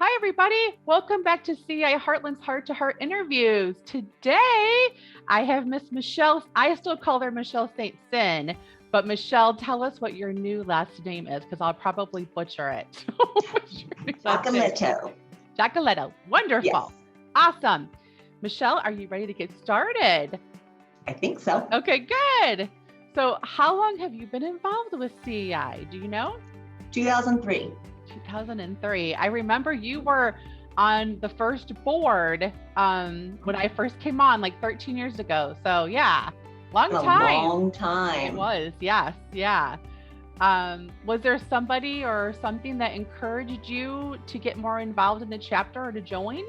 Hi, everybody. Welcome back to CI Heartland's Heart to Heart interviews. Today, I have Miss Michelle. I still call her Michelle St. Sin, but Michelle, tell us what your new last name is, because I'll probably butcher it. Giacoletto. Giacoletto. Wonderful. Yes. Awesome. Michelle, are you ready to get started? I think so. Okay, good. So how long have you been involved with CEI? Do you know? 2003. 2003. I remember you were on the first board when I first came on, like 13 years ago. So yeah, long time. It was, yes, yeah. Was there somebody or something that encouraged you to get more involved in the chapter or to join?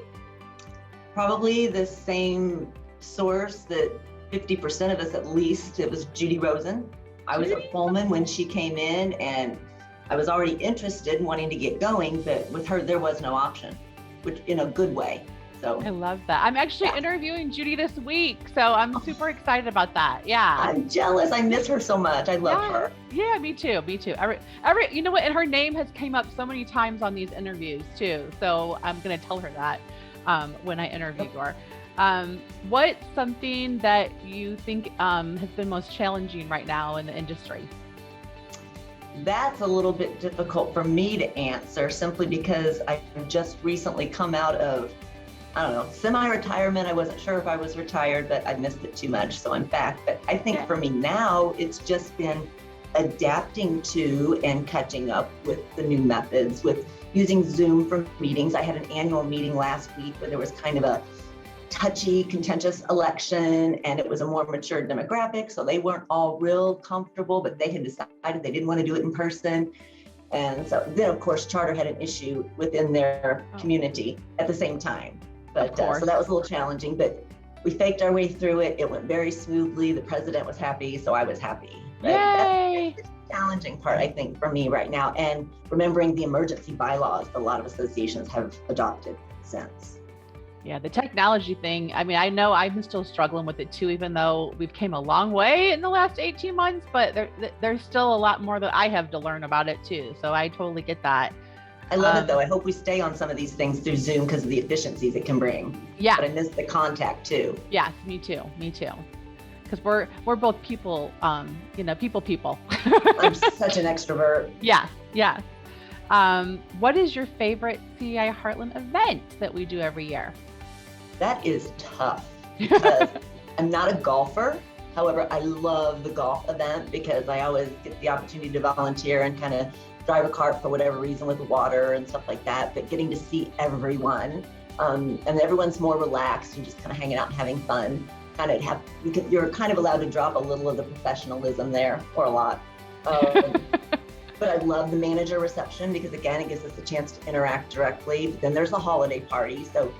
Probably the same source that 50% of us at least. It was Judy Rosen. I was a Pullman when she came in, and I was already interested in wanting to get going, but with her, there was no option, which in a good way. So I love that. I'm actually interviewing Judy this week, so I'm super excited about that. Yeah. I'm jealous. I miss her so much. I love her. Yeah, me too. Me too. You know what? And her name has came up so many times on these interviews too. So I'm going to tell her that when I interview her. What's something that you think has been most challenging right now in the industry? That's a little bit difficult for me to answer, simply because I've just recently come out of, semi-retirement. I wasn't sure if I was retired, but I missed it too much, so I'm back. But I think for me now, it's just been adapting to and catching up with the new methods, with using Zoom for meetings. I had an annual meeting last week where there was kind of a touchy, contentious election, and it was a more mature demographic, so they weren't all real comfortable, but they had decided they didn't want to do it in person. And so then, of course, Charter had an issue within their community at the same time. But so that was a little challenging, but we faked our way through it. It went very smoothly. The president was happy, so I was happy. But yay! That's the challenging part, I think, for me right now, and remembering the emergency bylaws a lot of associations have adopted since. Yeah, the technology thing. I mean, I know I'm still struggling with it too, even though we've came a long way in the last 18 months, but there's still a lot more that I have to learn about it too. So I totally get that. I love it though. I hope we stay on some of these things through Zoom because of the efficiencies it can bring. Yeah. But I miss the contact too. Yes, me too. Because we're both people, people. I'm such an extrovert. Yeah. What is your favorite CEI Heartland event that we do every year? That is tough because I'm not a golfer. However, I love the golf event because I always get the opportunity to volunteer and kind of drive a cart for whatever reason with water and stuff like that. But getting to see everyone, and everyone's more relaxed and just kind of hanging out and having fun. You're kind of allowed to drop a little of the professionalism there, or a lot. But I love the manager reception because, again, it gives us a chance to interact directly. But then there's the holiday party. So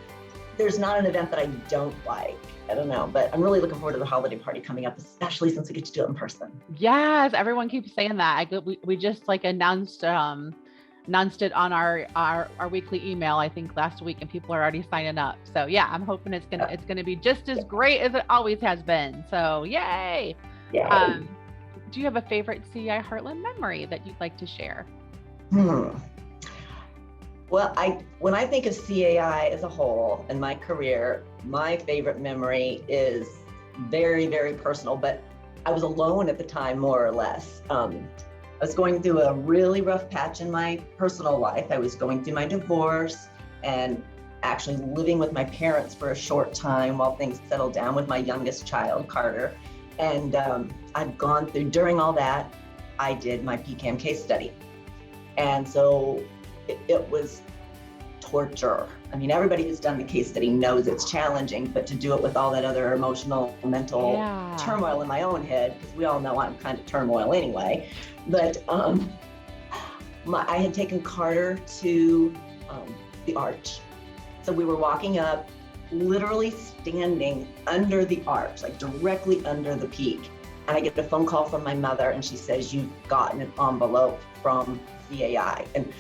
there's not an event that I don't like. I don't know, but I'm really looking forward to the holiday party coming up, especially since we get to do it in person. Yes, everyone keeps saying that. We just announced it on our weekly email, I think last week, and people are already signing up. So yeah, I'm hoping it's gonna be just as great as it always has been. So yay! Do you have a favorite CEI Heartland memory that you'd like to share? Well, when I think of CAI as a whole and my career, my favorite memory is very, very personal, but I was alone at the time, more or less. I was going through a really rough patch in my personal life. I was going through my divorce and actually living with my parents for a short time while things settled down with my youngest child, Carter. And I've gone through, during all that, I did my PCAM case study. And so it was torture. I mean, everybody who's done the case study knows it's challenging, but to do it with all that other emotional, mental turmoil in my own head, because we all know I'm kind of turmoil anyway. But I had taken Carter to the arch. So we were walking up, literally standing under the arch, like directly under the peak. And I get a phone call from my mother, and she says, "You've gotten an envelope from CAI." And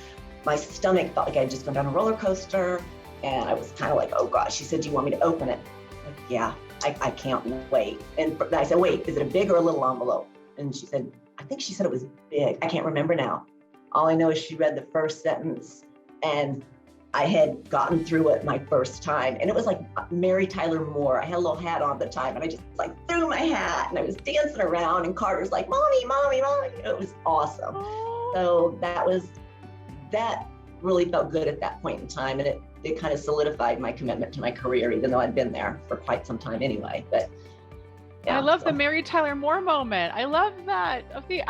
my stomach felt like I had just gone down a roller coaster, and I was kind of like, oh gosh. She said, "Do you want me to open it?" Like, yeah, I can't wait. And I said, "Wait, is it a big or a little envelope?" And she said, I think she said it was big. I can't remember now. All I know is she read the first sentence, and I had gotten through it my first time, and it was like Mary Tyler Moore. I had a little hat on at the time, and I just like threw my hat and I was dancing around, and Carter's like, "Mommy, mommy, mommy." It was awesome. So that really felt good at that point in time, and it kind of solidified my commitment to my career, even though I'd been there for quite some time anyway. But yeah, I love the Mary Tyler Moore moment. I love that. See,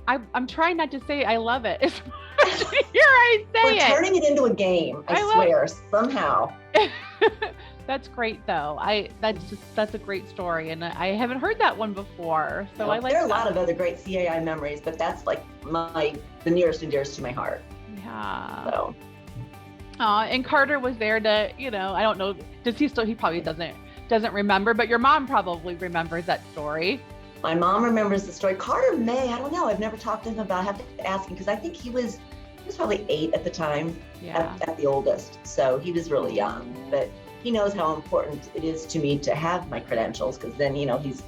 I'm trying not to say I love it. Here I say We're turning it into a game. I swear, somehow. That's great though. That's a great story, and I haven't heard that one before. So I like. There are a lot of other great CAI memories, but that's like the nearest and dearest to my heart. Yeah. So. And Carter was there to, I don't know. Does he still? He probably doesn't remember, but your mom probably remembers that story. My mom remembers the story. Carter may, I don't know. I've never talked to him about it. I have to ask him, because I think he was probably 8 at the time, at the oldest. So he was really young, but he knows how important it is to me to have my credentials, because then, he's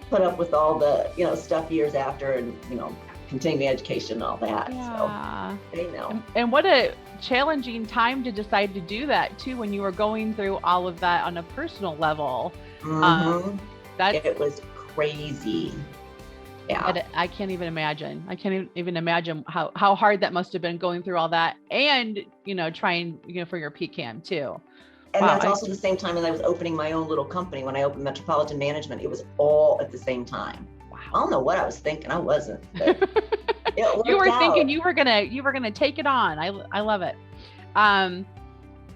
put up with all the, stuff years after, and, continuing education and all that. Yeah. So they know. And what a challenging time to decide to do that too, when you were going through all of that on a personal level. Mm-hmm. It was crazy. Yeah. I can't even imagine. I can't even imagine how hard that must have been, going through all that, and trying for your PCAM too. And that's also the same time as I was opening my own little company. When I opened Metropolitan Management, it was all at the same time. Wow. I don't know what I was thinking. I wasn't. But you were thinking you were gonna take it on. I love it.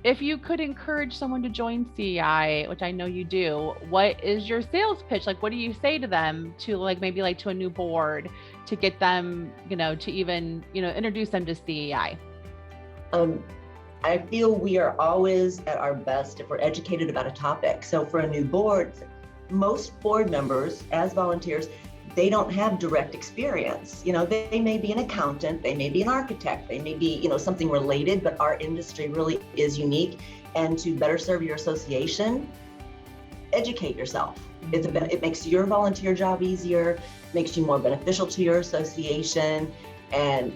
If you could encourage someone to join CEI, which I know you do, what is your sales pitch? Like, what do you say to them, to maybe to a new board, to get them, to even, introduce them to CEI? I feel we are always at our best if we're educated about a topic. So for a new board, most board members as volunteers, they don't have direct experience. They may be an accountant, they may be an architect, they may be, something related, but our industry really is unique. And to better serve your association, educate yourself. It makes your volunteer job easier, makes you more beneficial to your association. And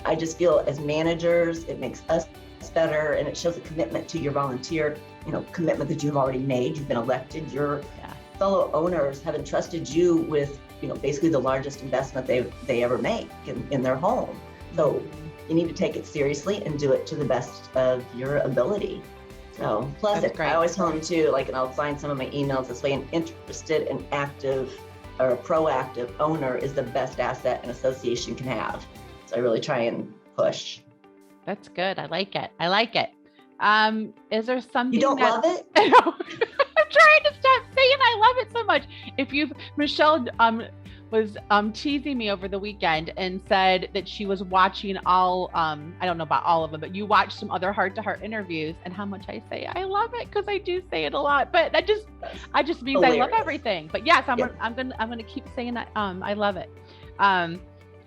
I just feel as managers, it makes us better, and it shows a commitment to your volunteer, commitment that you've already made. You've been elected. Your fellow owners have entrusted you with basically the largest investment they ever make in their home. So you need to take it seriously and do it to the best of your ability. So plus I always tell them too, and I'll sign some of my emails this way, an interested and active or a proactive owner is the best asset an association can have. So I really try and push. That's good. I like it. Is there something you don't love it? I'm trying to stop saying I love it so much. Michelle was teasing me over the weekend and said that she was watching all, I don't know about all of them, but you watched some other heart-to-heart interviews, and how much I say I love it, because I do say it a lot, but that just means hilarious. I love everything. But yes, I'm gonna keep saying that. I love it.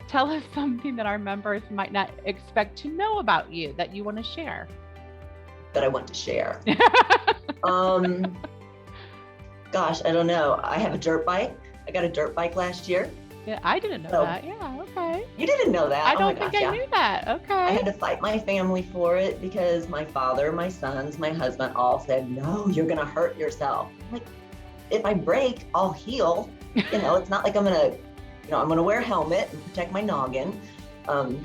Tell us something that our members might not expect to know about you that you want to share. That I want to share. Gosh, I don't know. I have a dirt bike. I got a dirt bike last year. Yeah, I didn't know that. Yeah, okay. You didn't know that? I don't think I knew that. Okay. I had to fight my family for it, because my father, my sons, my husband all said, no, you're going to hurt yourself. I'm like, if I break, I'll heal. It's not like I'm going to, I'm going to wear a helmet and protect my noggin.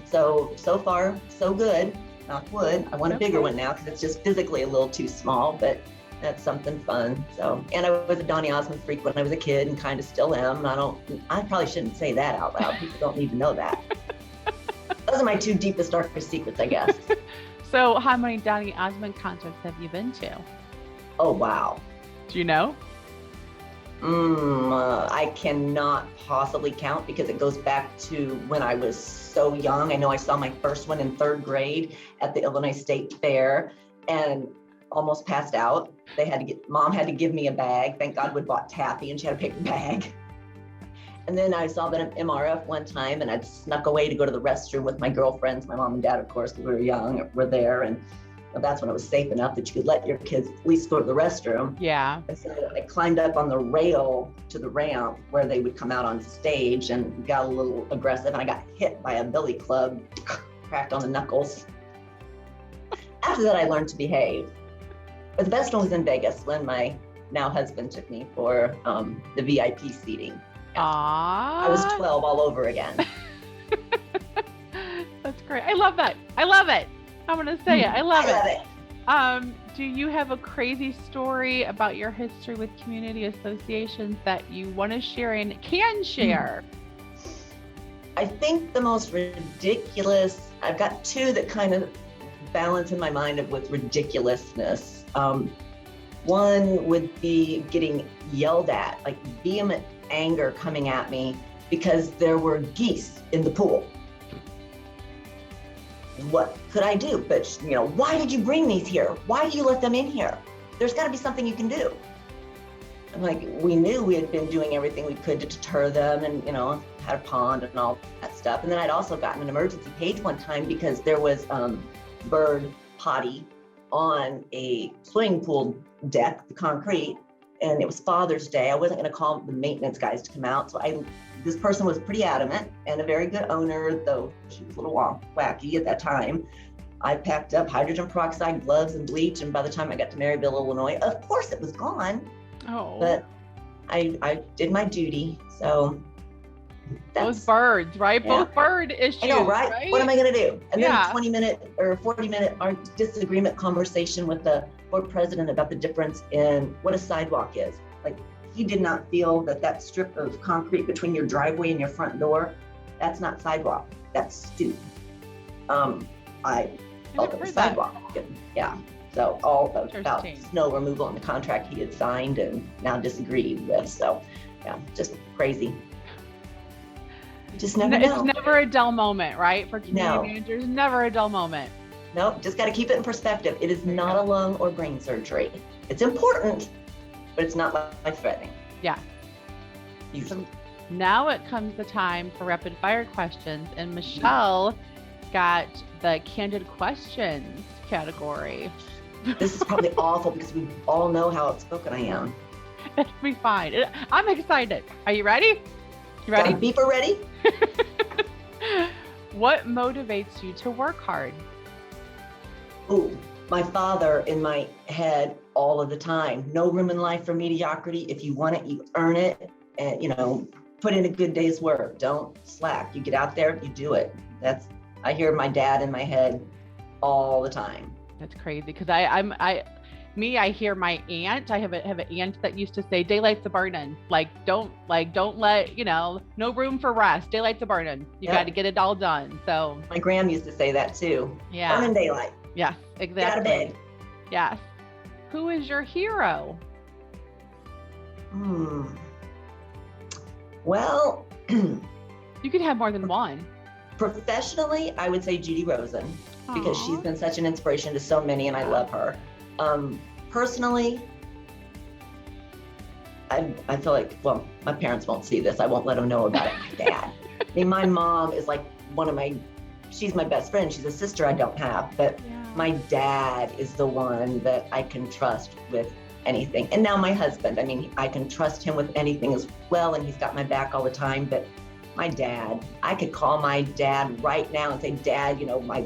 So far, so good. Knock wood. I want a bigger one now, because it's just physically a little too small, but that's something fun. So, and I was a Donny Osmond freak when I was a kid, and kind of still am. I probably shouldn't say that out loud. People don't need to know that. Those are my 2 deepest, darkest secrets, I guess. So how many Donny Osmond concerts have you been to? Oh, wow. Do you know? I cannot possibly count, because it goes back to when I was so young. I know I saw my first one in 3rd grade at the Illinois State Fair, and almost passed out. Mom had to give me a bag. Thank God we bought taffy, and she had a paper bag. And then I saw them at MRF one time, and I'd snuck away to go to the restroom with my girlfriends. My mom and dad, of course, we were young, were there. And that's when it was safe enough that you could let your kids at least go to the restroom. Yeah. And so I climbed up on the rail to the ramp where they would come out on stage, and got a little aggressive, and I got hit by a billy club, cracked on the knuckles. after that, I learned to behave. But the best one was in Vegas when my now husband took me for the VIP seating. Yeah. I was 12 all over again. That's great. I love that. I love it. I'm going to say it. I love it. Do you have a crazy story about your history with community associations that you want to share and can share? I think the most ridiculous, I've got two that kind of balance in my mind with ridiculousness. One would be getting yelled at, like vehement anger coming at me because there were geese in the pool. What could I do? But, why did you bring these here? Why do you let them in here? There's got to be something you can do. I'm like, we knew we had been doing everything we could to deter them and, had a pond and all that stuff. And then I'd also gotten an emergency page one time because there was bird potty on a swimming pool deck, the concrete, and it was Father's Day. I wasn't going to call the maintenance guys to come out. So this person was pretty adamant and a very good owner, though she was a little wacky at that time. I packed up hydrogen peroxide, gloves, and bleach. And by the time I got to Maryville, Illinois, of course it was gone. Oh. But I did my duty. So those birds, right? Yeah. Both bird issues. I know, right? What am I going to do? And then a 20-minute or 40-minute disagreement conversation with the board president about the difference in what a sidewalk is. Like, he did not feel that strip of concrete between your driveway and your front door, that's not sidewalk, that's stoop. I felt it was sidewalk. Yeah. So all about snow removal in the contract he had signed and now disagreed with. So yeah, just crazy. You just never know. It's never a dull moment, right? For community managers, never a dull moment. Nope, just got to keep it in perspective. It is not a lung or brain surgery. It's important, but it's not life-threatening. Yeah. Usually. So now it comes the time for rapid fire questions, and Michelle got the candid questions category. This is probably awful because we all know how outspoken I am. It'll be fine. I'm excited. Are you ready? You ready? Got a beeper ready? What motivates you to work hard? Ooh, my father in my head all of the time. No room in life for mediocrity. If you want it, you earn it. And, put in a good day's work. Don't slack. You get out there, you do it. I hear my dad in my head all the time. That's crazy because I hear my aunt. I have an aunt that used to say, "Daylight's a burden. Don't let no room for rest. Daylight's a burden. You got to get it all done." So my gram used to say that too. Yeah, burning daylight. Yes, exactly. Get out of bed. Yes. Who is your hero? Well, you could have more than one. Professionally, I would say Judy Rosen because she's been such an inspiration to so many, and I love her. Personally, I feel like, well, my parents won't see this. I won't let them know about it. My dad. I mean, my mom is like she's my best friend. She's a sister I don't have, but my dad is the one that I can trust with anything. And now my husband, I mean, I can trust him with anything as well, and he's got my back all the time. But my dad, I could call my dad right now and say, "Dad, my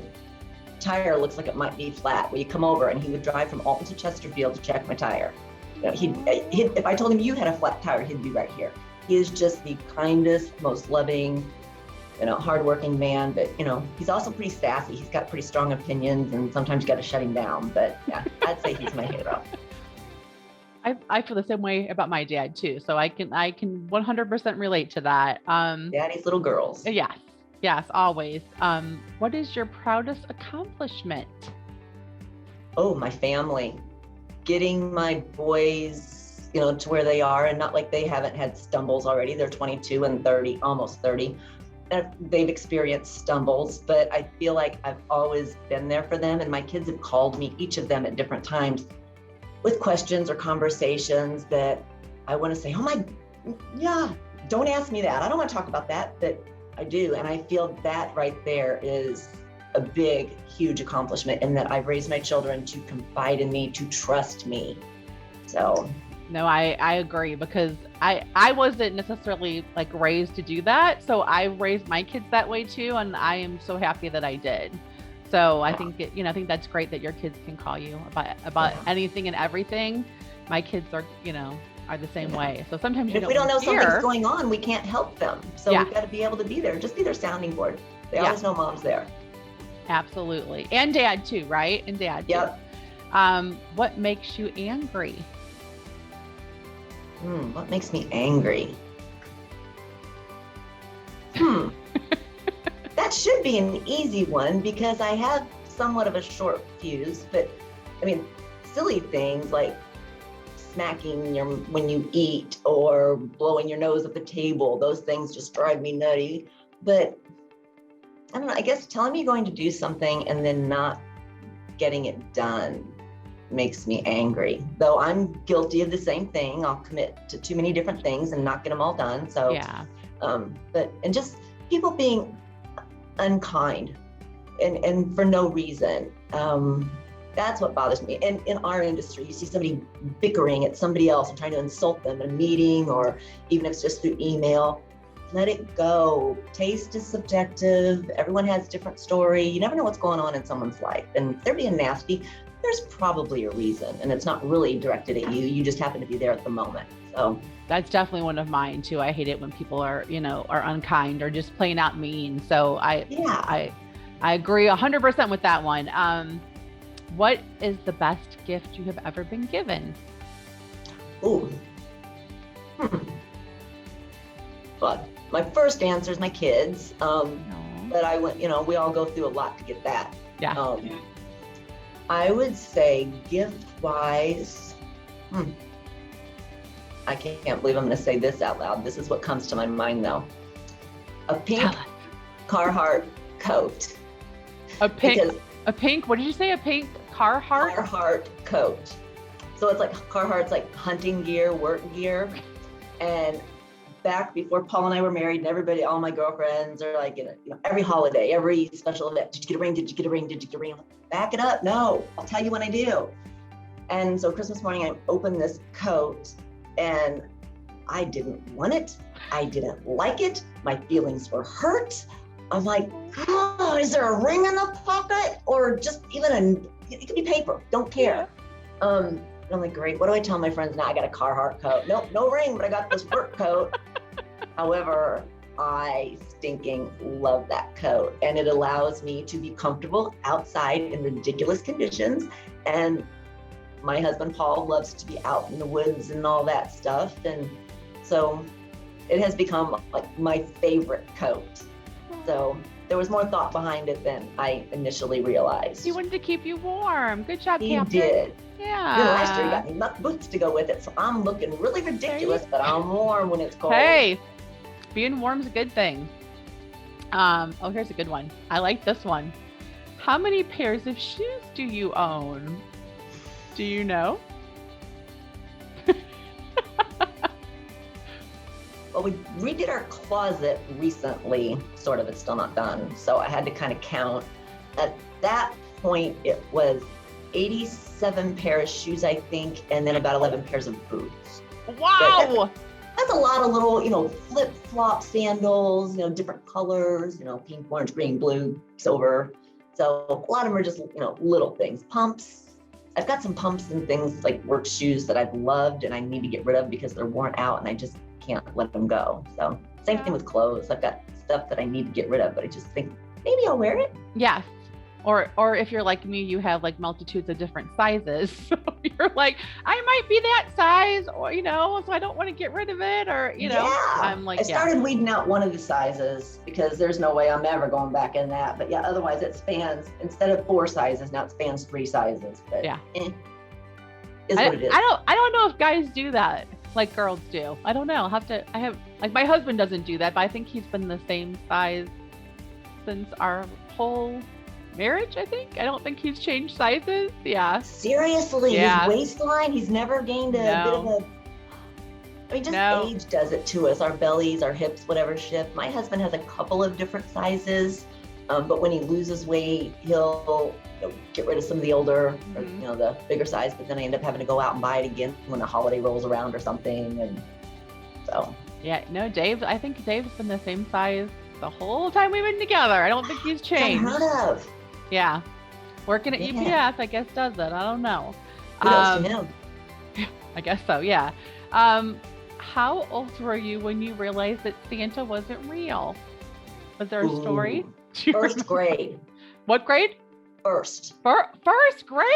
tire looks like it might be flat. Will you come over?" And he would drive from Alton to Chesterfield to check my tire. If I told him you had a flat tire, he'd be right here. He is just the kindest, most loving, hardworking man. But he's also pretty sassy. He's got pretty strong opinions, and sometimes you got to shut him down. But yeah, I'd say he's my hero. I feel the same way about my dad too. So I can 100% relate to that. Daddy's little girls. Yes, always. What is your proudest accomplishment? Oh, my family. Getting my boys, to where they are, and not like they haven't had stumbles already. They're 22 and 30, almost 30. They've experienced stumbles, but I feel like I've always been there for them. And my kids have called me, each of them at different times, with questions or conversations that I want to say, don't ask me that. I don't want to talk about that, but I do. And I feel that right there is a big, huge accomplishment in that I've raised my children to confide in me, to trust me. So. No, I agree because I wasn't necessarily raised to do that. So I raised my kids that way too. And I am so happy that I did. So I think I think that's great that your kids can call you about anything and everything. My kids are, are the same way. So sometimes if we don't know something's going on, we can't help them. So we've got to be able to be there, just be their sounding board. They always know mom's there. Absolutely. And dad too, right? And dad too. Yep. What makes you angry? What makes me angry? That should be an easy one because I have somewhat of a short fuse, but I mean, silly things like smacking when you eat or blowing your nose at the table, those things just drive me nutty. But I don't know, I guess telling me you're going to do something and then not getting it done makes me angry. Though I'm guilty of the same thing. I'll commit to too many different things and not get them all done. So, and just people being unkind and for no reason. That's what bothers me. And in our industry, you see somebody bickering at somebody else and trying to insult them in a meeting, or even if it's just through email. Let it go. Taste is subjective. Everyone has a different story. You never know what's going on in someone's life. And if they're being nasty, there's probably a reason. And it's not really directed at you. You just happen to be there at the moment. So that's definitely one of mine too. I hate it when people are, are unkind or just plain out mean. So I agree 100% with that one. What is the best gift you have ever been given? But my first answer is my kids. But I went, we all go through a lot to get that. Yeah. I would say gift-wise, I can't believe I'm going to say this out loud. This is what comes to my mind though. A pink Carhartt coat. A pink, what did you say? A pink Carhartt? Carhartt coat. So it's like Carhartt's like hunting gear, work gear. And back before Paul and I were married, and everybody, all my girlfriends are like, every holiday, every special event, did you get a ring? Did you get a ring? Did you get a ring? I'm like, back it up. No, I'll tell you when I do. And so Christmas morning, I opened this coat and I didn't want it. I didn't like it. My feelings were hurt. I'm like, is there a ring in the pocket? Or just even it could be paper, don't care. I'm like, great, what do I tell my friends now? I got a Carhartt coat. Nope, no ring, but I got this work coat. However, I stinking love that coat, and it allows me to be comfortable outside in ridiculous conditions. And my husband, Paul, loves to be out in the woods and all that stuff. And so it has become like my favorite coat. So there was more thought behind it than I initially realized. He wanted to keep you warm. Good job, Captain. He did. Yeah. Last year he got me muck boots to go with it, so I'm looking really ridiculous, but I'm warm when it's cold. Hey, being warm's a good thing. Here's a good one. I like this one. How many pairs of shoes do you own? Do you know? Well, we redid our closet recently, sort of, it's still not done. So I had to kind of count. At that point, it was 87 pairs of shoes, I think, and then about 11 pairs of boots. Wow! That's a lot of little, flip-flop sandals, different colors, pink, orange, green, blue, silver. So a lot of them are just, little things. Pumps. I've got some pumps and things like work shoes that I've loved and I need to get rid of because they're worn out and I just can't let them go. So same thing with clothes. I've got stuff that I need to get rid of, but I just think maybe I'll wear it. Yes. Or if you're like me, you have like multitudes of different sizes. So you're like, I might be that size, or, so I don't want to get rid of it, or, I'm like, I started weeding out one of the sizes because there's no way I'm ever going back in that. But otherwise it spans, instead of 4 sizes, now it spans 3 sizes. But is what it is. I don't know if guys do that like girls do. I don't know. My husband doesn't do that, but I think he's been the same size since our whole marriage, I think. I don't think he's changed sizes. Yeah. Seriously, his waistline, he's never gained a bit of a... I mean, age does it to us. Our bellies, our hips, whatever shift. My husband has a couple of different sizes, but when he loses weight, he'll get rid of some of the older, or, the bigger size, but then I end up having to go out and buy it again when the holiday rolls around or something. And so. Yeah, no, I think Dave's been the same size the whole time we've been together. I don't think he's changed. Unheard of. Yeah. Working at UPS, I guess, does it. I don't know. Kudos to him. I guess so, yeah. How old were you when you realized that Santa wasn't real? Was there a story? First grade. What grade? First. First grade?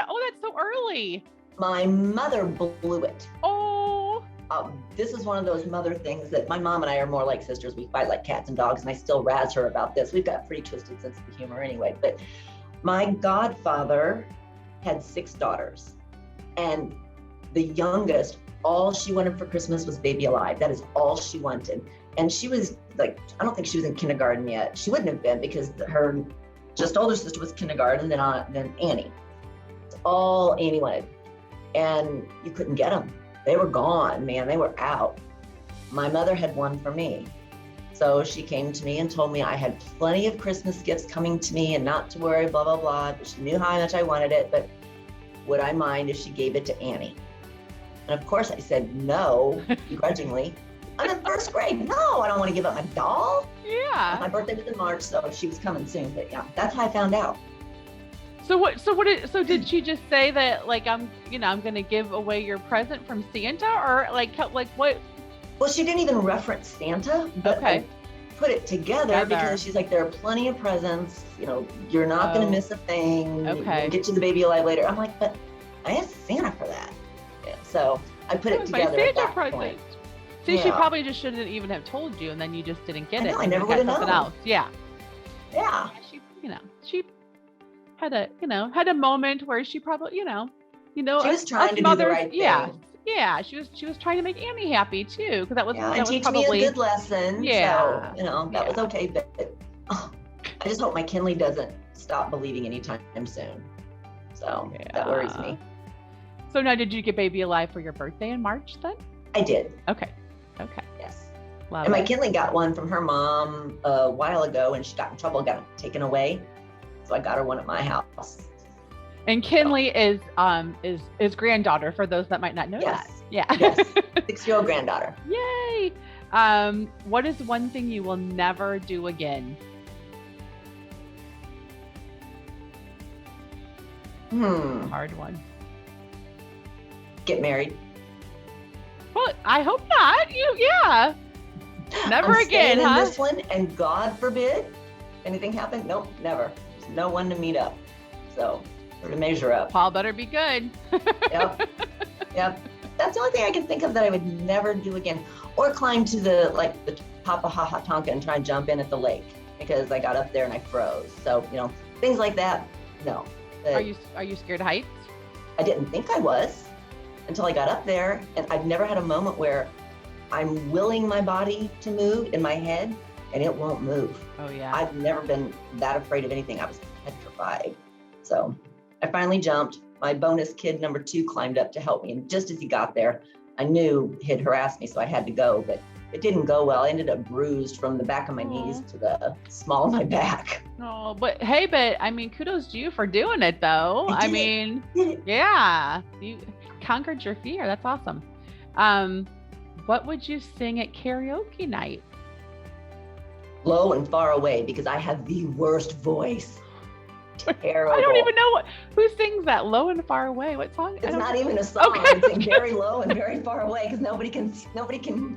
Oh, that's so early. My mother blew it. Oh. This is one of those mother things that my mom and I are more like sisters. We fight like cats and dogs, and I still razz her about this. We've got pretty twisted sense of humor anyway. But my godfather had 6 daughters, and the youngest, all she wanted for Christmas was baby alive. That is all she wanted. And she was like, I don't think she was in kindergarten yet. She wouldn't have been, because her just older sister was kindergarten, then Annie. It's all Annie wanted. And you couldn't get them. They were gone, man. They were out. My mother had one for me. So she came to me and told me I had plenty of Christmas gifts coming to me and not to worry, blah, blah, blah. She knew how much I wanted it, but would I mind if she gave it to Annie? And of course I said no, begrudgingly. I'm in first grade. No, I don't want to give up my doll. Yeah. My birthday was in March, so she was coming soon. But yeah, that's how I found out. So did she just say that, like, I'm going to give away your present from Santa, or like what? Well, she didn't even reference Santa, but okay. I put it together because she's like, there are plenty of presents. You're not going to miss a thing. Okay. We'll get you the baby alive later. I'm like, but I asked Santa for that. Yeah, so I put it together at that point. See, she probably just shouldn't even have told you, and then you just didn't get it. I never would have known. Else. Yeah. Yeah. She had a moment where she probably, she was trying to do the right thing. Yeah. She was trying to make Annie happy too, because that was and teach probably me a good lesson. Yeah. So, that was okay. But I just hope my Kinley doesn't stop believing anytime soon. So that worries me. So now, did you get baby alive for your birthday in March then? I did. Okay. Yes. Love and my it. Kinley got one from her mom a while ago, and she got in trouble, got it taken away. So I got her one at my house. And Kinley is granddaughter, for those that might not know that. Yeah. Yes. 6-year-old granddaughter. Yay. What is one thing you will never do again? Hard one. Get married. Well, I hope not. Never I'm again, huh? In this one, and God forbid anything happen. Nope, never. There's no one to meet up. So, or to measure up. Paul better be good. Yep. That's the only thing I can think of that I would never do again. Or climb to the top of Tonka and try and jump in at the lake, because I got up there and I froze. So, things like that, no. But are you scared of heights? I didn't think I was until I got up there, and I've never had a moment where I'm willing my body to move in my head and it won't move. Oh yeah. I've never been that afraid of anything. I was petrified. So I finally jumped. My bonus kid number 2 climbed up to help me, and just as he got there, I knew he'd harassed me, so I had to go, but it didn't go well. I ended up bruised from the back of my knees to the small of my back. Oh, but I mean, kudos to you for doing it though. I did it. Yeah, you conquered your fear. That's awesome. What would you sing at karaoke night? Low and Far Away, because I have the worst voice. Terrible. I don't even know who sings that. Low and Far Away. What song? It's not even a song. Okay. It's very low and very far away, because nobody can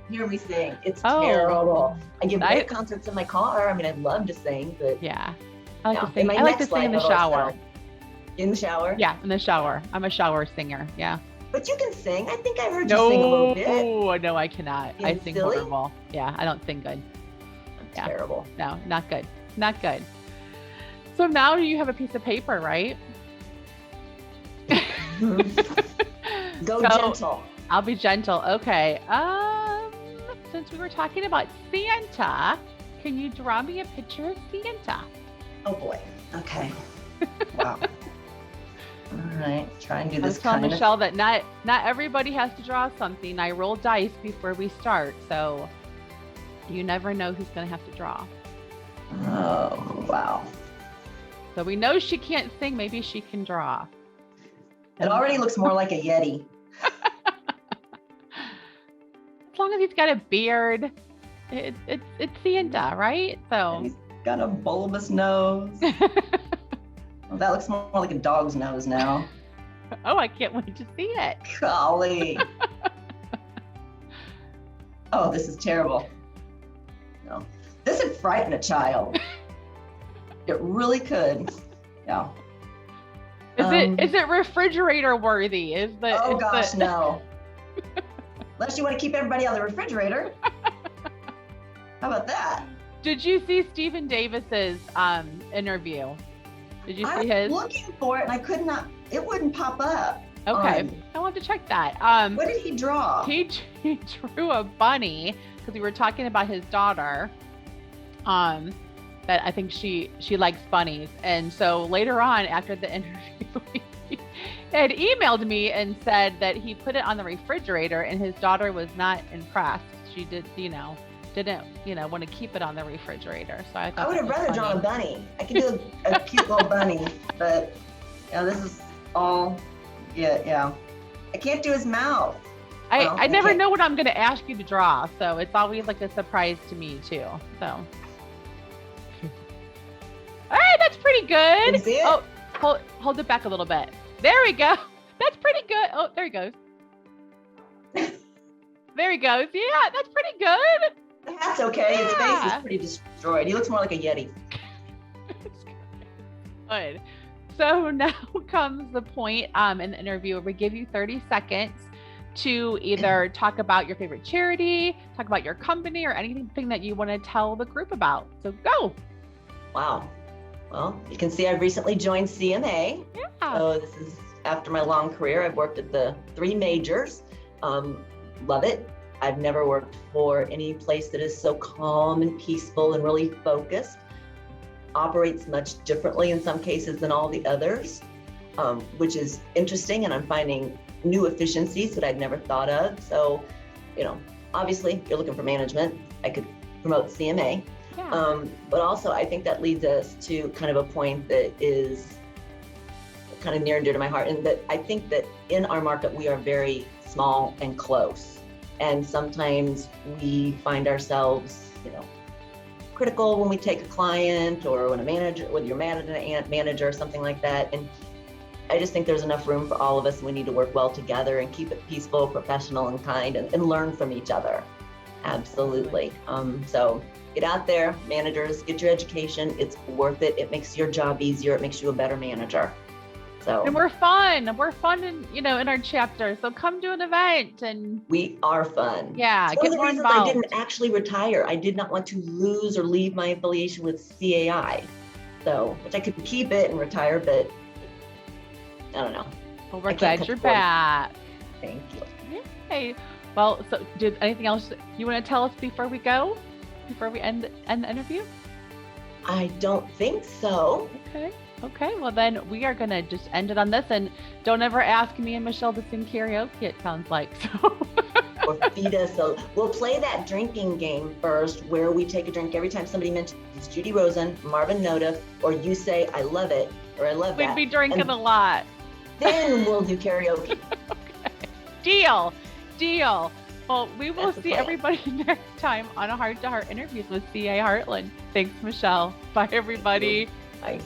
hear me sing. It's terrible. I give great concerts in my car. I mean, I'd love to sing, but yeah, I like to sing. I like to sing in the shower. In the shower? Yeah, in the shower. I'm a shower singer. Yeah. But you can sing. I think I heard you sing a little bit. No, I cannot. I sing horrible. Yeah, I don't sing good. Terrible. No, not good. Not good. So now you have a piece of paper, right? Go gentle. I'll be gentle. Okay. Since we were talking about Santa, can you draw me a picture of Santa? Oh boy. Okay. Wow. All right. Try and do this. I was telling Michelle that not everybody has to draw something. I roll dice before we start, so you never know who's going to have to draw. Oh wow. So we know she can't sing. Maybe she can draw. It already looks more like a Yeti. As long as he's got a beard, it's Santa, right? So and he's got a bulbous nose. Well, that looks more like a dog's nose now. Oh, I can't wait to see it. Golly. Oh, this is terrible. No, this would frighten a child. It really could. Yeah. Is it refrigerator worthy? Oh gosh, no. Unless you want to keep everybody on the refrigerator. How about that? Did you see Stephen Davis's interview? Did you see his? I was looking for it and I could not. It wouldn't pop up. Okay, I want to check that. What did he draw? He drew a bunny because we were talking about his daughter. That I think she likes bunnies, and so later on after the interview, he had emailed me and said that he put it on the refrigerator, and his daughter was not impressed. She didn't want to keep it on the refrigerator. So I would have rather drawn a bunny. I could do a cute little bunny, but this is all. Yeah. I can't do his mouth. I never know what I'm going to ask you to draw, so it's always like a surprise to me too. So. All right, that's pretty good. Is it? Oh, hold it back a little bit. There we go. That's pretty good. Oh, there he goes. There he goes. Yeah, that's pretty good. The hat's okay. His face is pretty destroyed. He looks more like a Yeti. Good. So now comes the point in the interview where we give you 30 seconds to either talk about your favorite charity, talk about your company, or anything that you want to tell the group about. So go. Wow. Well, you can see I've recently joined CMA. Yeah. So this is after my long career. I've worked at the 3 majors. Love it. I've never worked for any place that is so calm and peaceful and really focused. Operates much differently in some cases than all the others, which is interesting. And I'm finding new efficiencies that I'd never thought of. So, obviously you're looking for management. I could promote CMA. Yeah. But also I think that leads us to kind of a point that is kind of near and dear to my heart. And that I think that in our market, we are very small and close. And sometimes we find ourselves, critical when we take a client or when whether you're manager or something like that. And I just think there's enough room for all of us. We need to work well together and keep it peaceful, professional, and kind, and learn from each other. Absolutely. So get out there, managers, get your education. It's worth it. It makes your job easier. It makes you a better manager. So. And we're fun in our chapter. So come to an event and. We are fun. Yeah. Get more involved. I didn't actually retire. I did not want to lose or leave my affiliation with CAI. So, which I could keep it and retire, but I don't know. Well, we're glad you're back. Thank you. Yay. Well, so anything else you want to tell us before we go? Before we end the interview? I don't think so. Okay. Well, then we are going to just end it on this, and don't ever ask me and Michelle to sing karaoke, it sounds like. So. Or feed us. So we'll play that drinking game first, where we take a drink every time somebody mentions Judy Rosen, Marvin Noda, or you say, I love it, or I love that. We'd be drinking a lot. Then we'll do karaoke. Okay. Deal. Well, we will see everybody next time on a Heart to Heart interviews with CA Heartland. Thanks, Michelle. Bye, everybody. Bye.